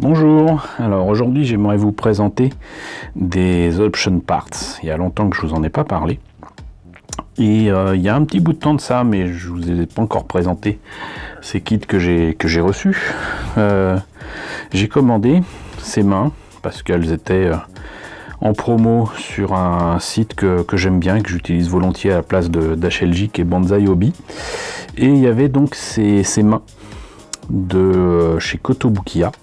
Bonjour, alors aujourd'hui j'aimerais vous présenter des option parts. Il y a longtemps que je vous en ai pas parlé. Et il y a un petit bout de temps de ça, mais je vous ai pas encore présenté ces kits que j'ai reçus. J'ai commandé ces mains parce qu'elles étaient en promo sur un site que j'aime bien, que j'utilise volontiers à la place d'HLJ, qui est Banzai Hobby. Et il y avait donc ces mains de chez Kotobukiya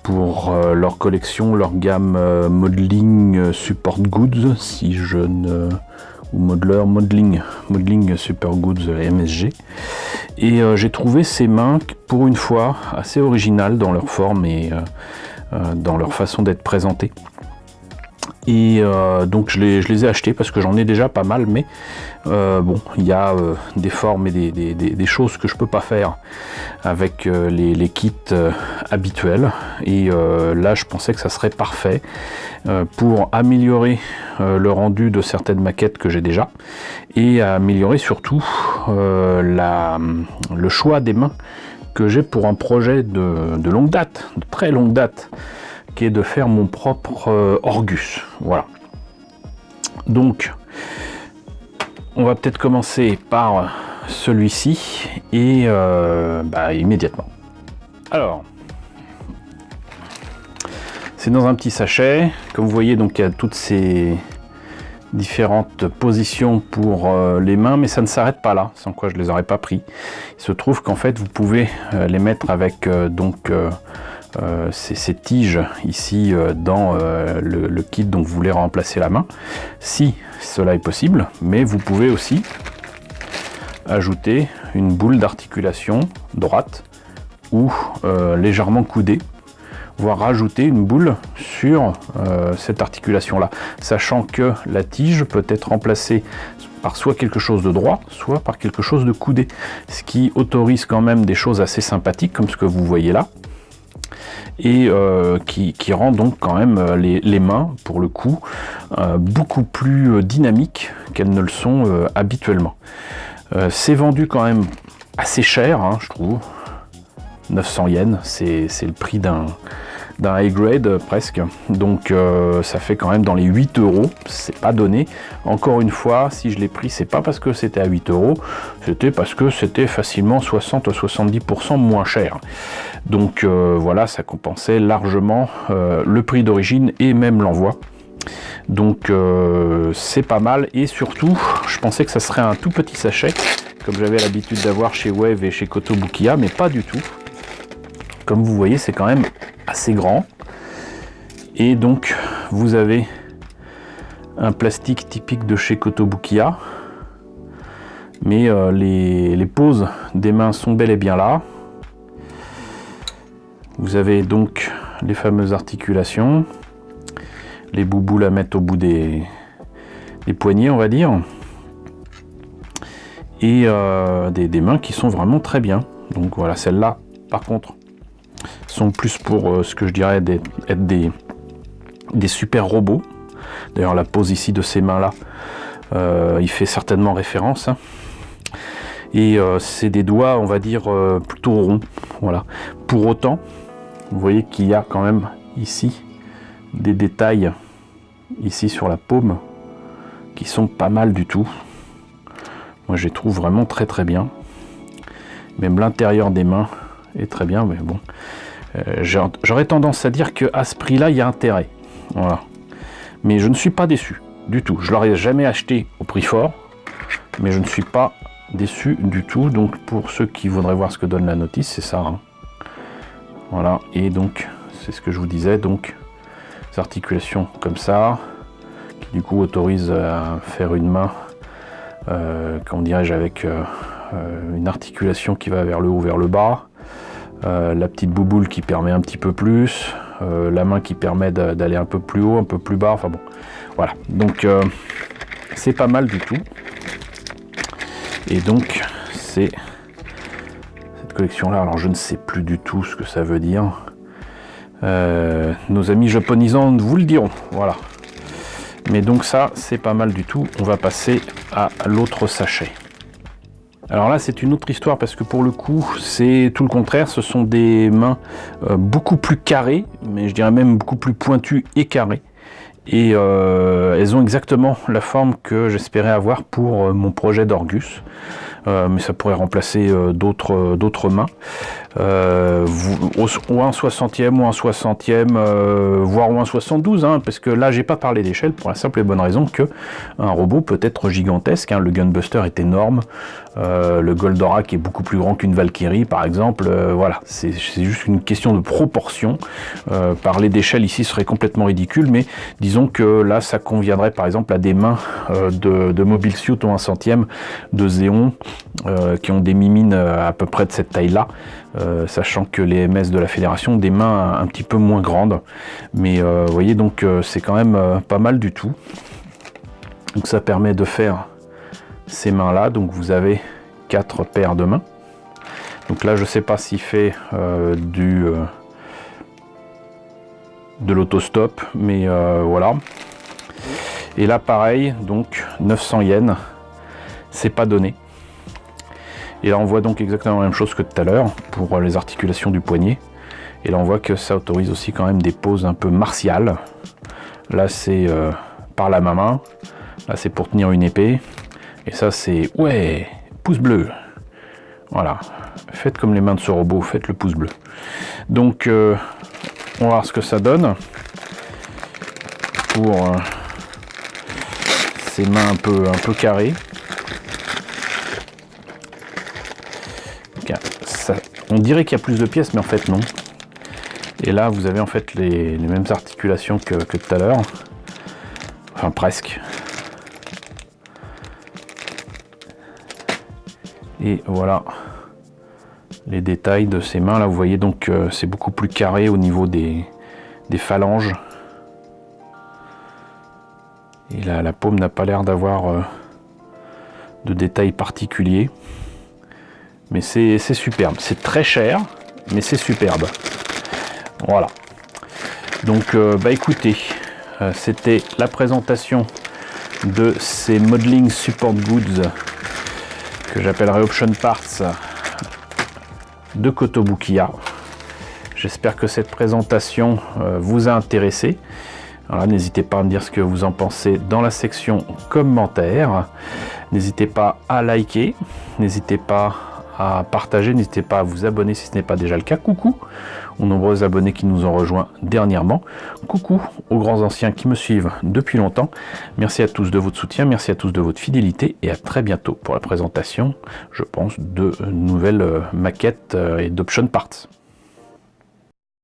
pour leur collection, leur gamme Modeling Support Goods, si je ne... ou Modeling Super Goods MSG. Et j'ai trouvé ces mains, pour une fois, assez originales dans leur forme et dans leur façon d'être présentées. Et donc je les ai achetés parce que j'en ai déjà pas mal, mais bon, il y a des formes et des choses que je peux pas faire avec les kits habituels, et là je pensais que ça serait parfait pour améliorer le rendu de certaines maquettes que j'ai déjà, et améliorer surtout le choix des mains que j'ai pour un projet de longue date, de très longue date, qui est de faire mon propre Orgus. Voilà. Donc, on va peut-être commencer par celui-ci, et immédiatement. Alors, c'est dans un petit sachet. Comme vous voyez, donc il y a toutes ces différentes positions pour les mains, mais ça ne s'arrête pas là, sans quoi je les aurais pas pris. Il se trouve qu'en fait, vous pouvez les mettre avec ces tiges ici dans le kit dont vous voulez remplacer la main, si cela est possible, mais vous pouvez aussi ajouter une boule d'articulation droite ou légèrement coudée, voire rajouter une boule sur cette articulation là, sachant que la tige peut être remplacée par soit quelque chose de droit, soit par quelque chose de coudé, ce qui autorise quand même des choses assez sympathiques comme ce que vous voyez là, et qui rend donc quand même les mains, pour le coup, beaucoup plus dynamiques qu'elles ne le sont habituellement. C'est vendu quand même assez cher, hein, je trouve. 900 yens, c'est le prix d'un high grade presque, donc ça fait quand même dans les 8 euros, c'est pas donné. Encore une fois, si je l'ai pris, c'est pas parce que c'était à 8 euros, c'était parce que c'était facilement 60 à 70% moins cher. Donc voilà, ça compensait largement le prix d'origine et même l'envoi. Donc c'est pas mal, et surtout je pensais que ça serait un tout petit sachet comme j'avais l'habitude d'avoir chez Wave et chez Kotobukiya, mais pas du tout. Comme vous voyez, c'est quand même assez grand, et donc vous avez un plastique typique de chez Kotobukiya, mais les poses des mains sont bel et bien là. Vous avez donc les fameuses articulations, les bouboules à mettre au bout des poignets, on va dire, et des mains qui sont vraiment très bien. Donc voilà, celles-là par contre sont plus pour ce que je dirais être des super robots. D'ailleurs la pose ici de ces mains là, il fait certainement référence, hein. Et c'est des doigts, on va dire, plutôt ronds, voilà. Pour autant, vous voyez qu'il y a quand même ici des détails ici sur la paume qui sont pas mal du tout. Moi je les trouve vraiment très très bien. Même l'intérieur des mains est très bien, mais bon, j'aurais tendance à dire que à ce prix là il y a intérêt, voilà. Mais je ne suis pas déçu du tout. Je l'aurais jamais acheté au prix fort, mais je ne suis pas déçu du tout. Donc pour ceux qui voudraient voir ce que donne la notice, c'est ça, hein. Voilà, et donc c'est ce que je vous disais, donc des articulations comme ça qui du coup autorisent à faire une main, comment dirais-je, avec une articulation qui va vers le haut, vers le bas, la petite bouboule qui permet un petit peu plus, la main qui permet d'aller un peu plus haut, un peu plus bas, enfin bon, voilà. Donc c'est pas mal du tout. Et donc c'est cette collection là, alors je ne sais plus du tout ce que ça veut dire, nos amis japonisants vous le diront, voilà. Mais donc ça c'est pas mal du tout. On va passer à l'autre sachet. Alors là, c'est une autre histoire parce que pour le coup, c'est tout le contraire. Ce sont des mains beaucoup plus carrées, mais je dirais même beaucoup plus pointues et carrées. Et elles ont exactement la forme que j'espérais avoir pour mon projet d'Orgus. Mais ça pourrait remplacer d'autres mains. Ou un 60e ou un 60e, voire ou un 72, hein, parce que là j'ai pas parlé d'échelle pour la simple et bonne raison que un robot peut être gigantesque, hein. Le Gunbuster est énorme, le Goldorak est beaucoup plus grand qu'une Valkyrie par exemple, voilà, c'est juste une question de proportion. Parler d'échelle ici serait complètement ridicule, mais disons que là ça conviendrait par exemple à des mains de Mobile Suit ou un centième de Xeon, qui ont des mimines à peu près de cette taille là, sachant que les MS de la fédération ont des mains un petit peu moins grandes, mais vous voyez, donc c'est quand même pas mal du tout. Donc ça permet de faire ces mains là, donc vous avez 4 paires de mains. Donc là je sais pas s'il fait de l'autostop, mais voilà. Et là pareil, donc 900 yens, c'est pas donné. Et là on voit donc exactement la même chose que tout à l'heure pour les articulations du poignet. Et là on voit que ça autorise aussi quand même des poses un peu martiales. Là c'est par la main, là c'est pour tenir une épée. Et ça c'est, ouais, pouce bleu. Voilà, faites comme les mains de ce robot, faites le pouce bleu. Donc on va voir ce que ça donne pour ces mains un peu carrées. Ça, on dirait qu'il y a plus de pièces, mais en fait non. Et là vous avez en fait les mêmes articulations que tout à l'heure, enfin presque. Et voilà les détails de ces mains là, vous voyez donc c'est beaucoup plus carré au niveau des phalanges. Et là la paume n'a pas l'air d'avoir de détails particuliers. Mais c'est superbe, c'est très cher, mais c'est superbe. Voilà. Donc, bah écoutez, c'était la présentation de ces Modeling Support Goods que j'appellerai Option Parts de Kotobukiya. J'espère que cette présentation vous a intéressé. Alors, n'hésitez pas à me dire ce que vous en pensez dans la section commentaires. N'hésitez pas à liker, n'hésitez pas à partager, n'hésitez pas à vous abonner si ce n'est pas déjà le cas. Coucou aux nombreux abonnés qui nous ont rejoints dernièrement. Coucou aux grands anciens qui me suivent depuis longtemps. Merci à tous de votre soutien, merci à tous de votre fidélité et à très bientôt pour la présentation, je pense, de nouvelles maquettes et d'Option Parts.